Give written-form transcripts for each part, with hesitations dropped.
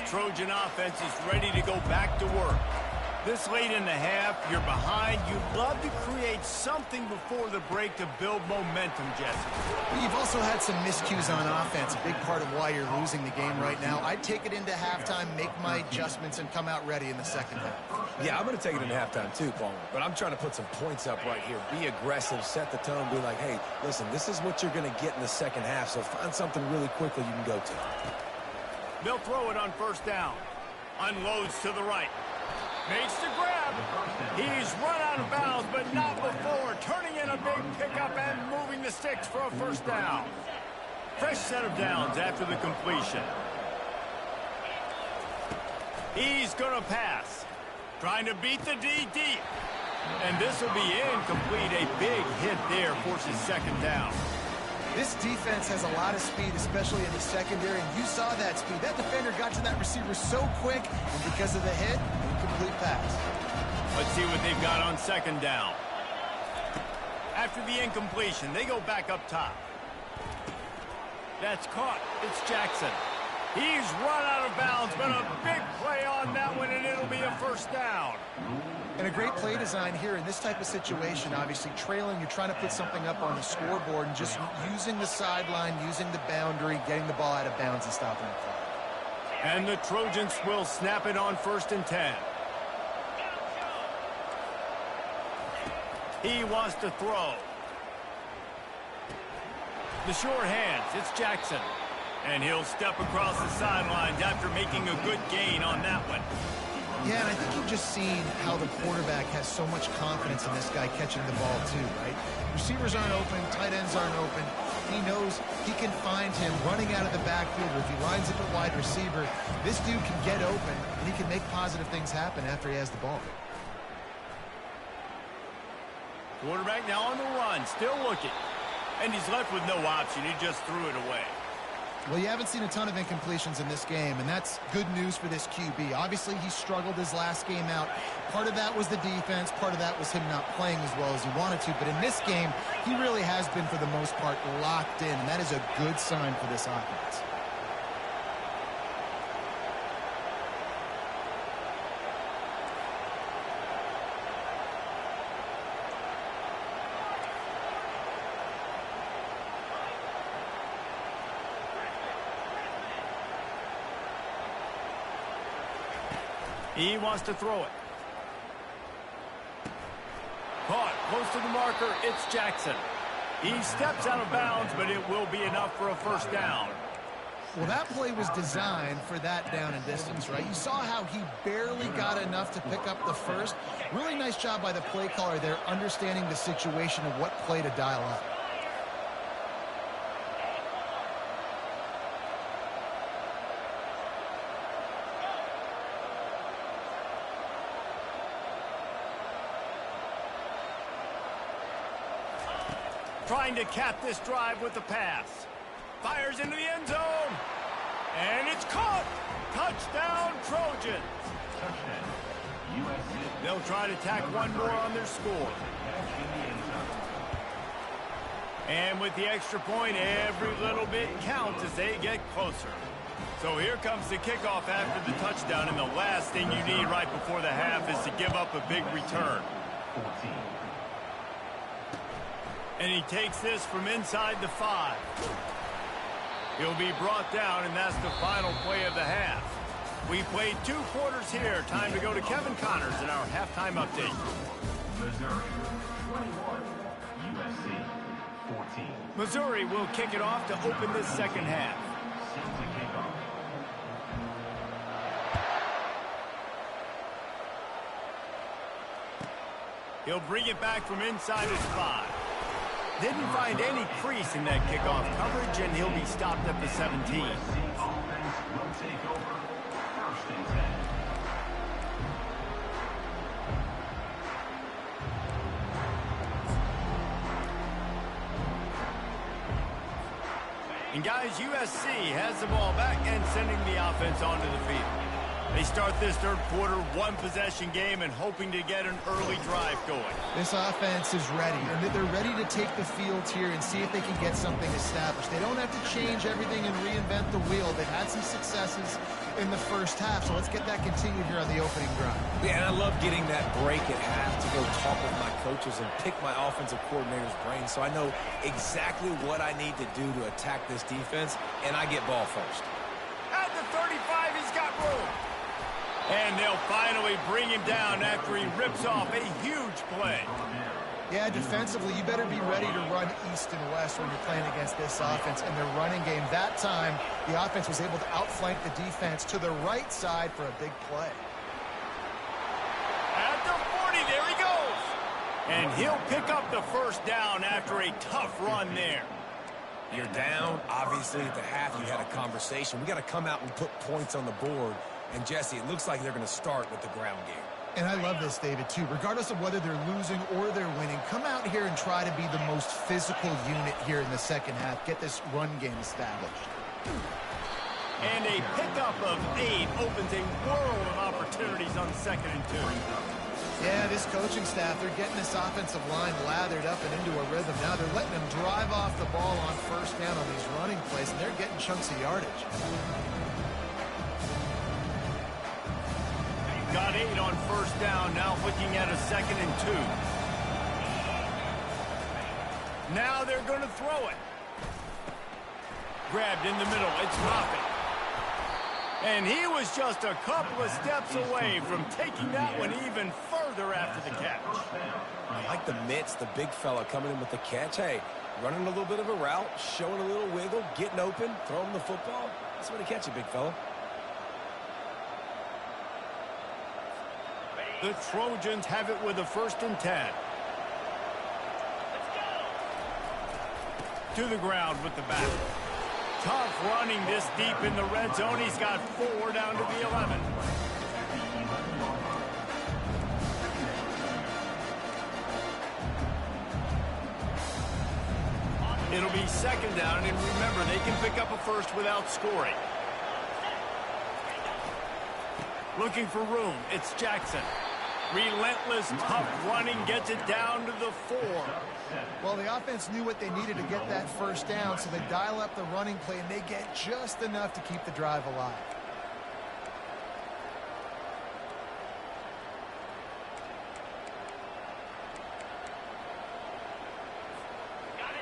Trojan offense is ready to go back to work. This late in the half, you're behind. You'd love to create something before the break to build momentum, Jesse. You've also had some miscues on offense, a big part of why you're losing the game right now. I'd take it into halftime, make my adjustments, and come out ready in the second half. Yeah, I'm going to take it into halftime too, Paul. But I'm trying to put some points up right here. Be aggressive, set the tone, be like, hey, listen, this is what you're going to get in the second half, so find something really quickly you can go to. They'll throw it on first down. Unloads to the right. Makes the grab. He's run out of bounds, but not before. Turning in a big pickup and moving the sticks for a first down. Fresh set of downs after the completion. He's going to pass. Trying to beat the D deep. And this will be incomplete. A big hit there forces second down. This defense has a lot of speed, especially in the secondary, and you saw that speed. That defender got to that receiver so quick, and because of the hit, incomplete pass. Let's see what they've got on second down. After the incompletion, they go back up top. That's caught. It's Jackson. He's run out of bounds, but a big play on that one, and it'll be a first down. And a great play design here in this type of situation. Obviously, trailing, you're trying to put something up on the scoreboard and just using the sideline, using the boundary, getting the ball out of bounds and stopping the clock. And the Trojans will snap it on 1st and 10. He wants to throw. The short hands, it's Jackson. And he'll step across the sidelines after making a good gain on that one. Yeah, and I think you've just seen how the quarterback has so much confidence in this guy catching the ball too, right? Receivers aren't open, tight ends aren't open. He knows he can find him running out of the backfield, or if he lines up at wide receiver, this dude can get open, and he can make positive things happen after he has the ball. Quarterback now on the run, still looking. And he's left with no option. He just threw it away. Well, you haven't seen a ton of incompletions in this game, and that's good news for this QB. Obviously, he struggled his last game out. Part of that was the defense. Part of that was him not playing as well as he wanted to. But in this game, he really has been, for the most part, locked in, and that is a good sign for this offense. He wants to throw it. Caught close to the marker. It's Jackson. He steps out of bounds, but it will be enough for a first down. Well, that play was designed for that down and distance, right? You saw how he barely got enough to pick up the first. Really nice job by the play caller there, understanding the situation of what play to dial up. Trying to cap this drive with the pass. Fires into the end zone. And it's caught. Touchdown, Trojans. They'll try to tack one more on their score. And with the extra point, every little bit counts as they get closer. So here comes the kickoff after the touchdown, and the last thing you need right before the half is to give up a big return. And he takes this from inside the 5. He'll be brought down, and that's the final play of the half. We played 2 quarters here. Time to go to Kevin Connors in our halftime update. Missouri 21, USC 14. Missouri will kick it off to open this second half. He'll bring it back from inside his 5. Didn't find any crease in that kickoff coverage, and he'll be stopped at the 17. Offense will take over 1st and 10. And guys, USC has the ball back and sending the offense onto the field. They start this third quarter, 1-possession game, and hoping to get an early drive going. This offense is ready, and they're ready to take the field here and see if they can get something established. They don't have to change everything and reinvent the wheel. They've had some successes. in the first half. So let's get that continued here on the opening drive. Yeah, and I love getting that break at half to go talk with my coaches and pick my offensive coordinator's brain so I know exactly what I need to do to attack this defense, and I get ball first. At the 35, he's got room. And they'll finally bring him down after he rips off a huge play. Yeah, defensively, you better be ready to run east and west when you're playing against this offense and their running game. That time, the offense was able to outflank the defense to the right side for a big play. At the 40, there he goes. And he'll pick up the first down after a tough run there. You're down. Obviously, at the half, you had a conversation. We got to come out and put points on the board. And, Jesse, it looks like they're going to start with the ground game. And I love this, David, too. Regardless of whether they're losing or they're winning, come out here and try to be the most physical unit here in the second half. Get this run game established. And a pickup of 8 opens a world of opportunities on 2nd and 2. Yeah, this coaching staff, they're getting this offensive line lathered up and into a rhythm. Now they're letting them drive off the ball on first down on these running plays, and they're getting chunks of yardage. Got 8 on first down, now looking at a 2nd and 2. Now they're going to throw it. Grabbed in the middle, it's Moffitt. And he was just a couple of steps away from taking that one even further after the catch. I like the mitts, the big fella coming in with the catch. Hey, running a little bit of a route, showing a little wiggle, getting open, throwing the football. That's what he catch you, big fella. The Trojans have it with a 1st and 10. To the ground with the back. Tough running this deep in the red zone. He's got 4 down to the 11. It'll be 2nd down, and remember, they can pick up a first without scoring. Looking for room, it's Jackson. Relentless, tough running, gets it down to the 4. Well, the offense knew what they needed to get that first down, so they dial up the running play, and they get just enough to keep the drive alive.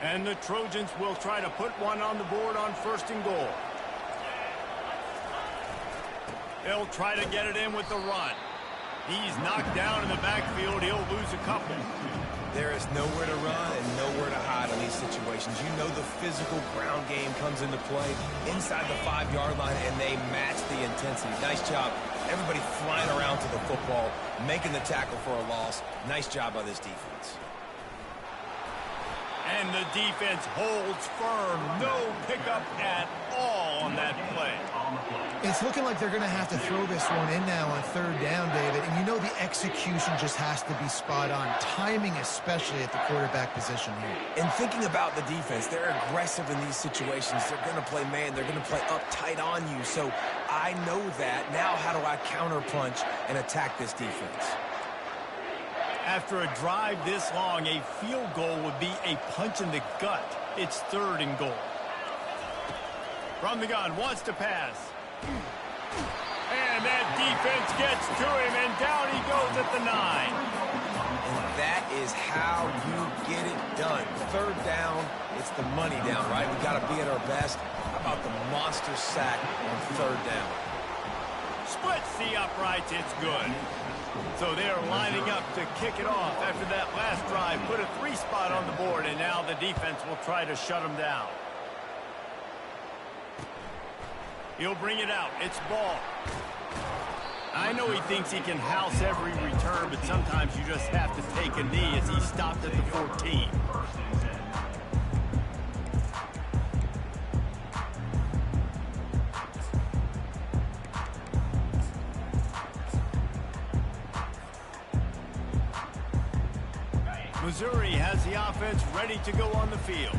And the Trojans will try to put one on the board on 1st and goal. They'll try to get it in with the run. He's knocked down in the backfield. He'll lose a couple. There is nowhere to run and nowhere to hide in these situations. You know the physical ground game comes into play inside the 5-yard line, and they match the intensity. Nice job. Everybody flying around to the football, making the tackle for a loss. Nice job by this defense. And the defense holds firm. No pickup at all on that play. It's looking like they're going to have to throw this one in now on 3rd down, David. And you know the execution just has to be spot on. Timing especially at the quarterback position here. And thinking about the defense, they're aggressive in these situations. They're going to play man. They're going to play up tight on you. So I know that. Now how do I counterpunch and attack this defense? After a drive this long, a field goal would be a punch in the gut. It's 3rd and goal. From the gun, wants to pass. And that defense gets to him, and down he goes at the 9. And that is how you get it done. 3rd down, it's the money down, right? We got to be at our best. How about the monster sack on 3rd down? Splits the uprights, it's good. So they're lining up to kick it off after that last drive. Put a 3 spot on the board, and now the defense will try to shut them down. He'll bring it out. It's ball. I know he thinks he can house every return, but sometimes you just have to take a knee as he stopped at the 14. Missouri has the offense ready to go on the field.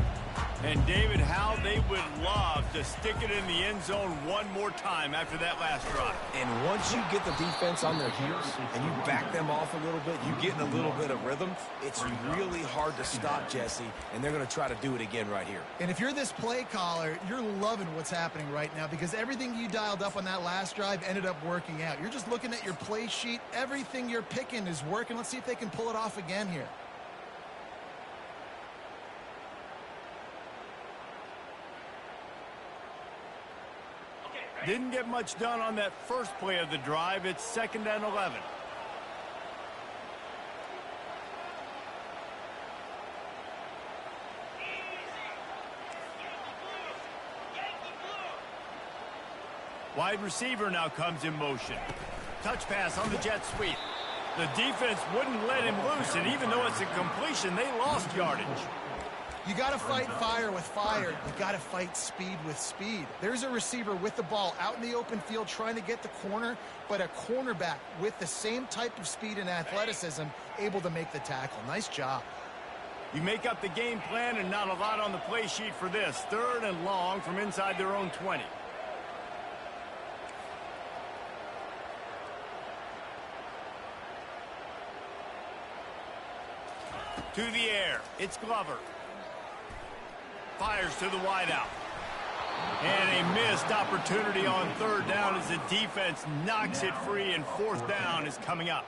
And, David, how they would love to stick it in the end zone one more time after that last drive. And once you get the defense on their heels and you back them off a little bit, you get in a little bit of rhythm, it's really hard to stop, Jesse, and they're going to try to do it again right here. And if you're this play caller, you're loving what's happening right now because everything you dialed up on that last drive ended up working out. You're just looking at your play sheet. Everything you're picking is working. Let's see if they can pull it off again here. Didn't get much done on that first play of the drive. It's 2nd and 11. Wide receiver now comes in motion. Touch pass on the jet sweep. The defense wouldn't let him loose, and even though it's a completion, they lost yardage. You got to fight fire with fire. You got to fight speed with speed. There's a receiver with the ball out in the open field trying to get the corner, but a cornerback with the same type of speed and athleticism able to make the tackle. Nice job. You make up the game plan and not a lot on the play sheet for this. 3rd and long from inside their own 20. To the air. It's Glover. Fires to the wideout. And a missed opportunity on 3rd down as the defense knocks it free, and 4th down is coming up.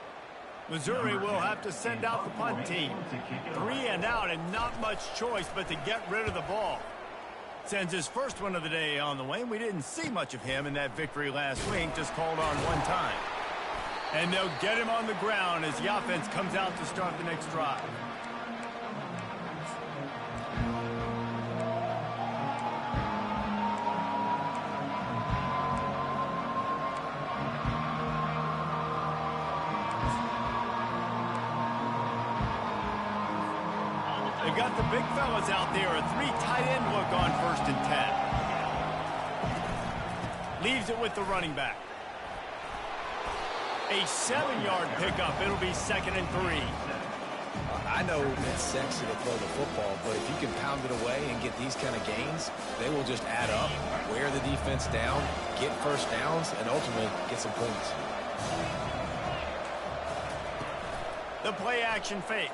Missouri will have to send out the punt team. 3 and out and not much choice but to get rid of the ball. Sends his first one of the day on the way. We didn't see much of him in that victory last week, just called on one time. And they'll get him on the ground as the offense comes out to start the next drive. They got the big fellas out there, a 3 tight end look on 1st and 10. Leaves it with the running back. A 7-yard pickup. It'll be 2nd and 3. I know it's sexy to throw the football, but if you can pound it away and get these kind of gains, they will just add up, wear the defense down, get first downs, and ultimately get some points. The play action fake.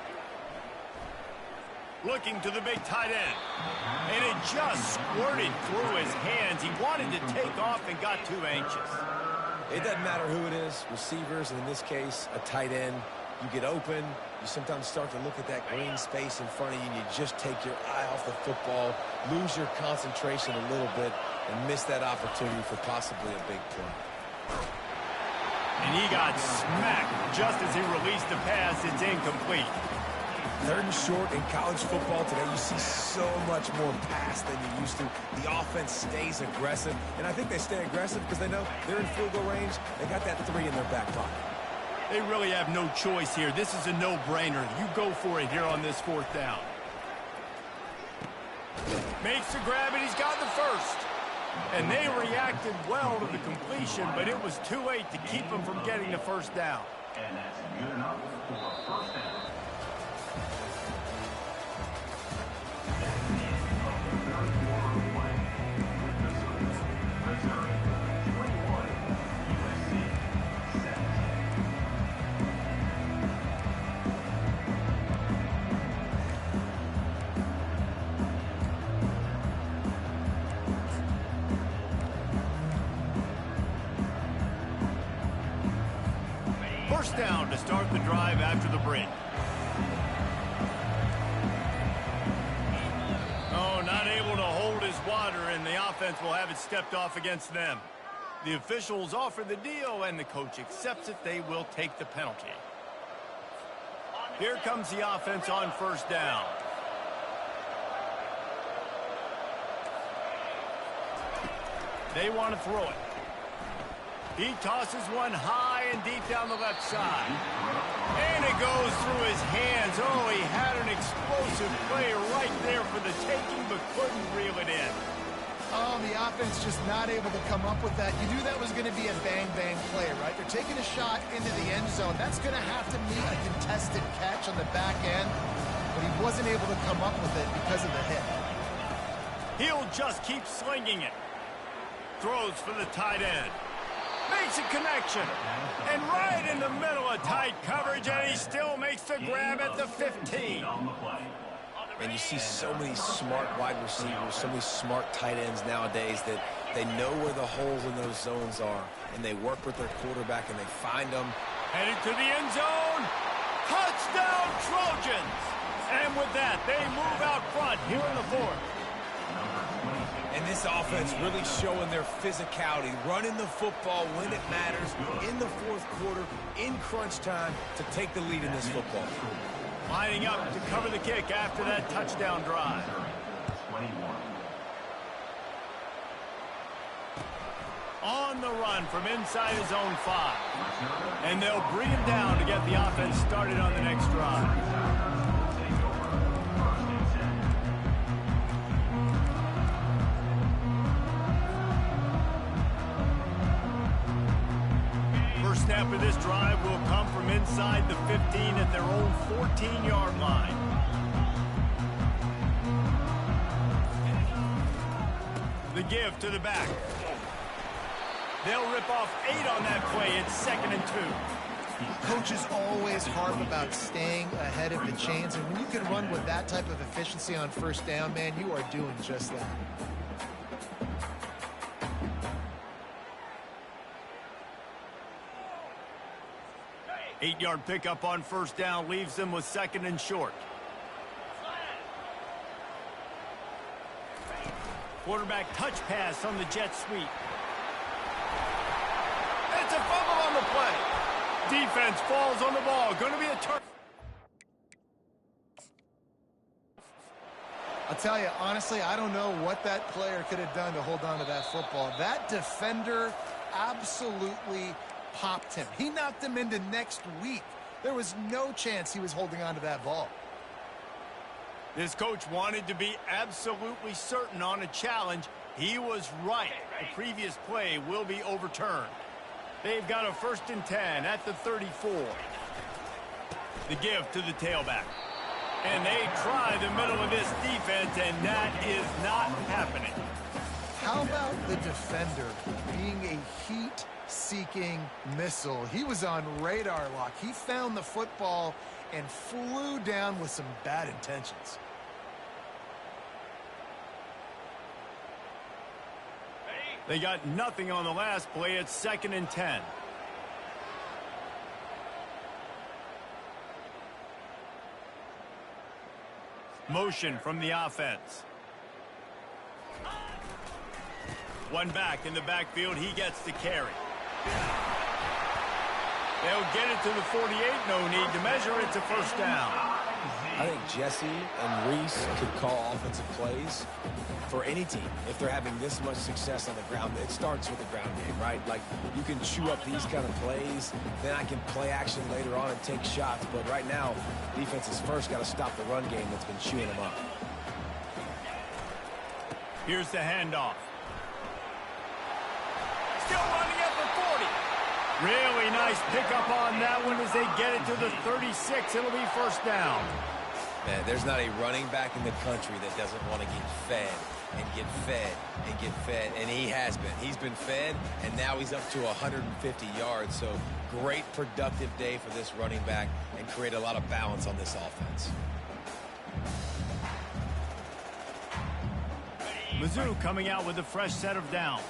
Looking to the big tight end. And it just squirted through his hands. He wanted to take off and got too anxious. It doesn't matter who it is, receivers, and in this case, a tight end. You get open, you sometimes start to look at that green space in front of you, and you just take your eye off the football, lose your concentration a little bit, and miss that opportunity for possibly a big play. And he got smacked just as he released the pass. It's incomplete. 3rd and short in college football today, you see so much more pass than you used to. The offense stays aggressive, and I think they stay aggressive because they know they're in field goal range. They got that 3 in their back pocket. They really have no choice here. This is a no-brainer. You go for it here on this 4th down. Makes the grab, and he's got the first. And they reacted well to the completion, but it was too late to keep them from getting the 1st down. And that's good enough for a 1st down. First down to start the drive after the break. Oh, not able to hold his water, and the offense will have it stepped off against them. The officials offer the deal, and the coach accepts it. They will take the penalty. Here comes the offense on 1st down. They want to throw it. He tosses one high and deep down the left side. And it goes through his hands. Oh, he had an explosive play right there for the taking, but couldn't reel it in. Oh, the offense just not able to come up with that. You knew that was going to be a bang-bang play, right? They're taking a shot into the end zone. That's going to have to meet a contested catch on the back end, but he wasn't able to come up with it because of the hit. He'll just keep slinging it. Throws for the tight end. Makes a connection. And right in the middle of tight coverage, and he still makes the grab at the 15. And you see so many smart wide receivers, so many smart tight ends nowadays that they know where the holes in those zones are, and they work with their quarterback, and they find them. Headed to the end zone. Touchdown, Trojans! And with that, they move out front here in the fourth. And this offense really showing their physicality, running the football when it matters, in the fourth quarter, in crunch time, to take the lead in this football. Lining up to cover the kick after that touchdown drive. On the run from inside his own 5. And they'll bring him down to get the offense started on the next drive. Snap of this drive will come from inside the 15 at their own 14-yard line. The give to the back. They'll rip off 8 on that play. It's 2nd and 2. Coaches always harp about staying ahead of the chains, and when you can run with that type of efficiency on first down, man, you are doing just that. Eight-yard pickup on first down leaves them with 2nd and short. Quarterback touch pass on the jet sweep. It's a fumble on the play. Defense falls on the ball. Going to be a turn. I'll tell you, honestly, I don't know what that player could have done to hold on to that football. That defender absolutely popped him. He knocked him into next week. There was no chance he was holding on to that ball. This coach wanted to be absolutely certain on a challenge. He was right. The previous play will be overturned. They've got a 1st and 10 at the 34. The give to the tailback. And they try the middle of this defense, and that is not happening. How about the defender being a heat-seeking missile? He was on radar lock. He found the football and flew down with some bad intentions. They got nothing on the last play. It's 2nd and 10. Motion from the offense. One back in the backfield. He gets the carry. They'll get it to the 48. No need to measure. It's a 1st down. I think Jesse and Reese could call offensive plays for any team. If they're having this much success on the ground, it starts with the ground game, right? Like, you can chew up these kind of plays, then I can play action later on and take shots. But right now, defense has first got to stop the run game that's been chewing them up. Here's the handoff. Still running at the 40. Really nice pickup on that one as they get it to the 36. It'll be 1st down. Man, there's not a running back in the country that doesn't want to get fed and get fed and get fed, and he has been. He's been fed, and now he's up to 150 yards. So great productive day for this running back and create a lot of balance on this offense. Mizzou coming out with a fresh set of downs.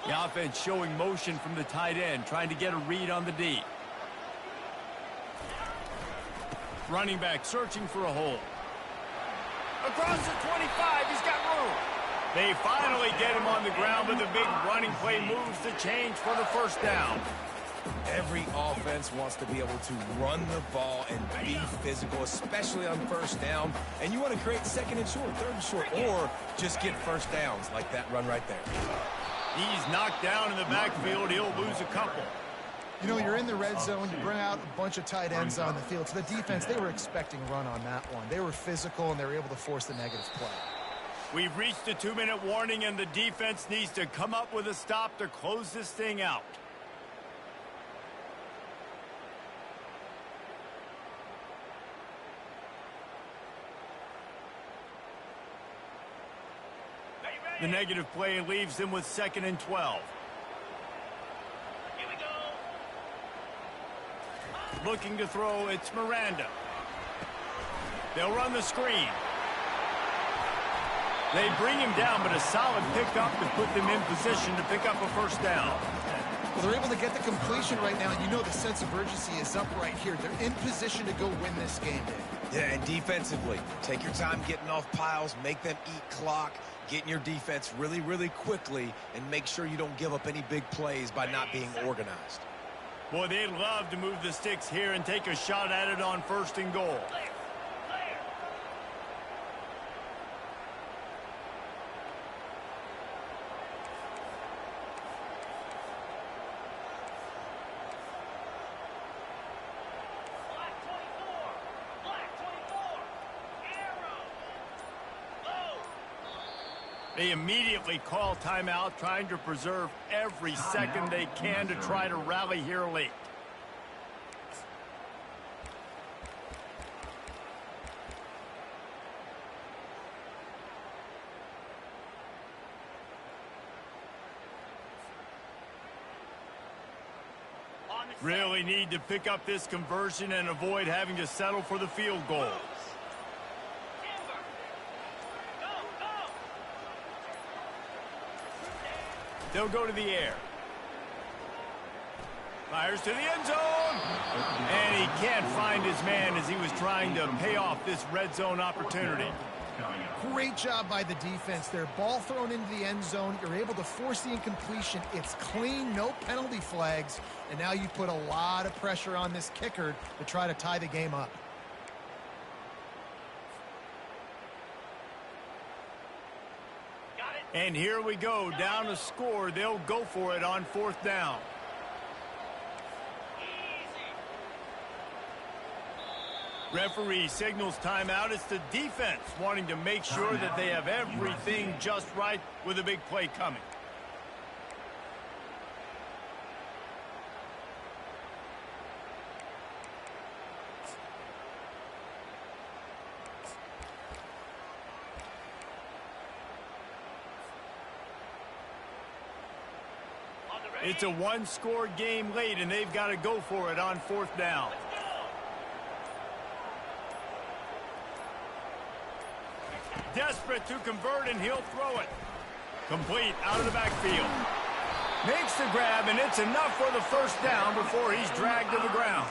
The offense showing motion from the tight end, trying to get a read on the D. Running back searching for a hole. Across the 25, he's got room. They finally get him on the ground, but the big running play moves the change for the 1st down. Every offense wants to be able to run the ball and be physical, especially on 1st down. And you want to create 2nd and short, 3rd and short, or just get 1st downs like that run right there. He's knocked down in the backfield. He'll lose a couple. You know, you're in the red zone. You bring out a bunch of tight ends on the field. So the defense, they were expecting run on that one. They were physical, and they were able to force the negative play. We've reached a 2-minute warning, and the defense needs to come up with a stop to close this thing out. The negative play leaves them with 2nd and 12. Here we go. Looking to throw, it's Miranda. They'll run the screen. They bring him down, but a solid pickup to put them in position to pick up a 1st down. Well, they're able to get the completion right now, and you know the sense of urgency is up right here. They're in position to go win this game, Dave. Yeah, and defensively, take your time getting off piles, make them eat clock, get in your defense really, really quickly, and make sure you don't give up any big plays by not being organized. Boy, they'd love to move the sticks here and take a shot at it on 1st and goal. They immediately call timeout, trying to preserve every second they can to try to rally here late. Really need to pick up this conversion and avoid having to settle for the field goal. They'll go to the air. Fires to the end zone. And he can't find his man as he was trying to pay off this red zone opportunity. Great job by the defense there. Ball thrown into the end zone. You're able to force the incompletion. It's clean, no penalty flags. And now you put a lot of pressure on this kicker to try to tie the game up. And here we go, down a score. They'll go for it on 4th down. Referee signals timeout. It's the defense wanting to make sure that they have everything just right with a big play coming. It's a 1-score game late, and they've got to go for it on 4th down. Desperate to convert, and he'll throw it. Complete out of the backfield. Makes the grab, and it's enough for the 1st down before he's dragged to the ground.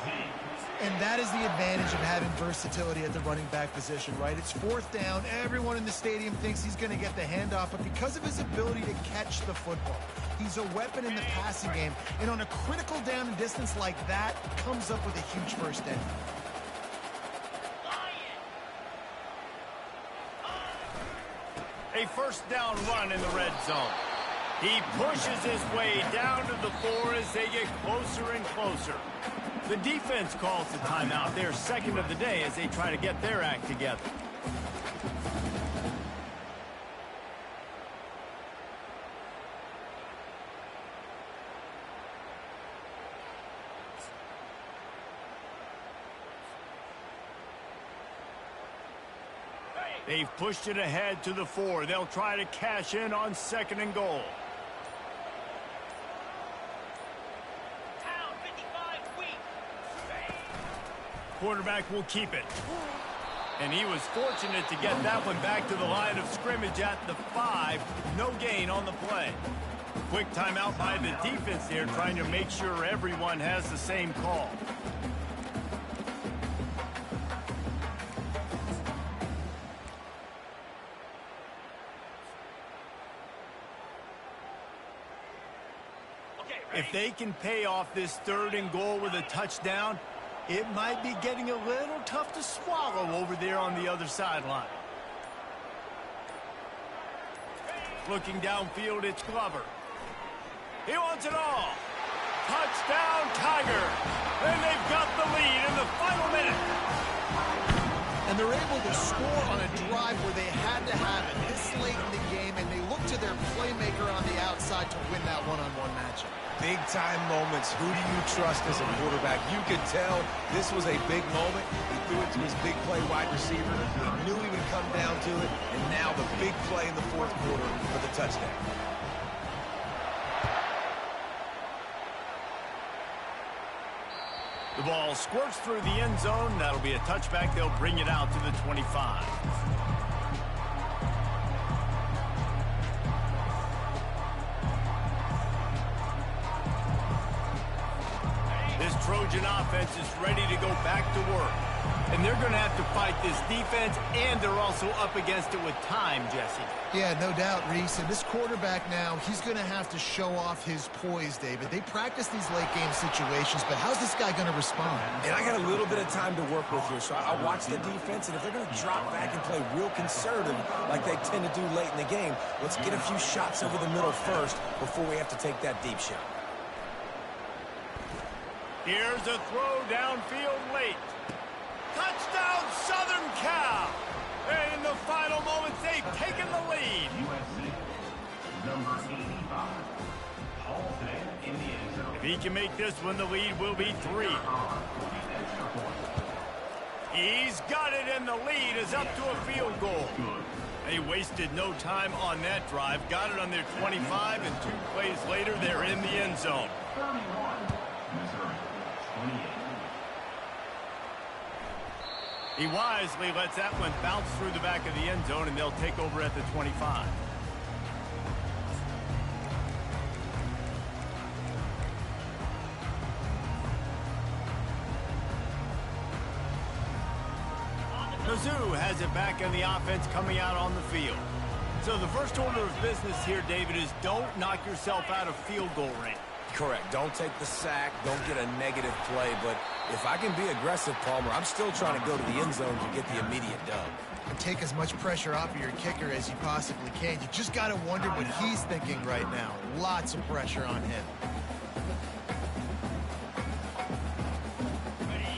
And that is the advantage of having versatility at the running back position, right? It's 4th down. Everyone in the stadium thinks he's going to get the handoff, but because of his ability to catch the football, he's a weapon in the passing game. And on a critical down and distance like that, comes up with a huge 1st down. A 1st down run in the red zone. He pushes his way down to the 4 as they get closer and closer. The defense calls the timeout. They're 2nd of the day as they try to get their act together. They've pushed it ahead to the 4. They'll try to cash in on 2nd and goal. Quarterback will keep it. And he was fortunate to get that one back to the line of scrimmage at the 5. No gain on the play. Quick timeout by the defense there, trying to make sure everyone has the same call. If they can pay off this 3rd and goal with a touchdown, it might be getting a little tough to swallow over there on the other sideline. Looking downfield, it's Glover. He wants it all. Touchdown, Tiger. And they've got the lead in the final minute. And and they're able to score on a drive where they had to have it this late in the game, and they look to their playmaker on the outside to win that one-on-one matchup. Big-time moments. Who do you trust as a quarterback? You could tell this was a big moment. He threw it to his big play wide receiver. He knew he would come down to it, and now the big play in the fourth quarter for the touchdown. The ball squirts through the end zone. That'll be a touchback. They'll bring it out to the 25. This Trojan offense is ready to go back to work. And they're going to have to fight this defense, and they're also up against it with time, Jesse. Yeah, no doubt, Reese. And this quarterback now, he's going to have to show off his poise, David. They practice these late-game situations, but how's this guy going to respond? And I got a little bit of time to work with here, so I'll watch the defense, and if they're going to drop back and play real conservative like they tend to do late in the game, let's get a few shots over the middle first before we have to take that deep shot. Here's a throw downfield late. Touchdown, Southern Cal! And in the final moments, they've taken the lead. USC, number 85, Halton in the end zone. If he can make this one, the lead will be 3. He's got it, and the lead is up to a field goal. They wasted no time on that drive. Got it on their 25, and 2 plays later, they're in the end zone. 31, Missouri, 28. He wisely lets that one bounce through the back of the end zone, and they'll take over at the 25. Mizzou has it back in the offense coming out on the field. So the first order of business here, David, is don't knock yourself out of field goal range. Correct. Don't take the sack. Don't get a negative play. But if I can be aggressive, Palmer, I'm still trying to go to the end zone to get the immediate dub. And take as much pressure off of your kicker as you possibly can. You just got to wonder what he's thinking right now. Lots of pressure on him.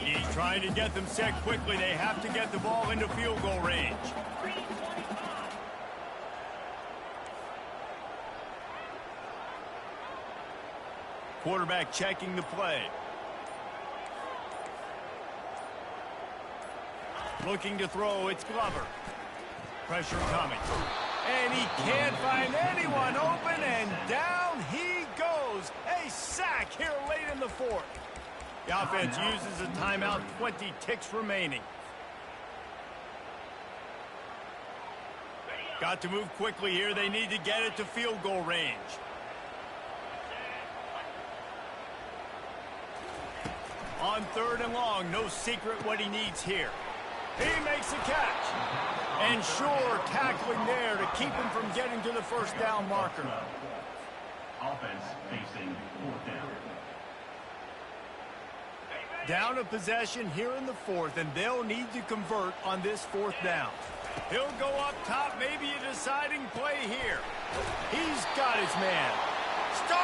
He's trying to get them set quickly. They have to get the ball into field goal range. Quarterback checking the play. Looking to throw, it's Glover. Pressure coming. And he can't find anyone open, and down he goes. A sack here late in the fourth. The offense uses a timeout, 20 ticks remaining. Got to move quickly here. They need to get it to field goal range. On 3rd and long, no secret what he needs here. He makes a catch. And sure, tackling there to keep him from getting to the first down marker. Offense facing 4th down. Down a possession here in the 4th, and they'll need to convert on this 4th down. He'll go up top, maybe a deciding play here. He's got his man. Start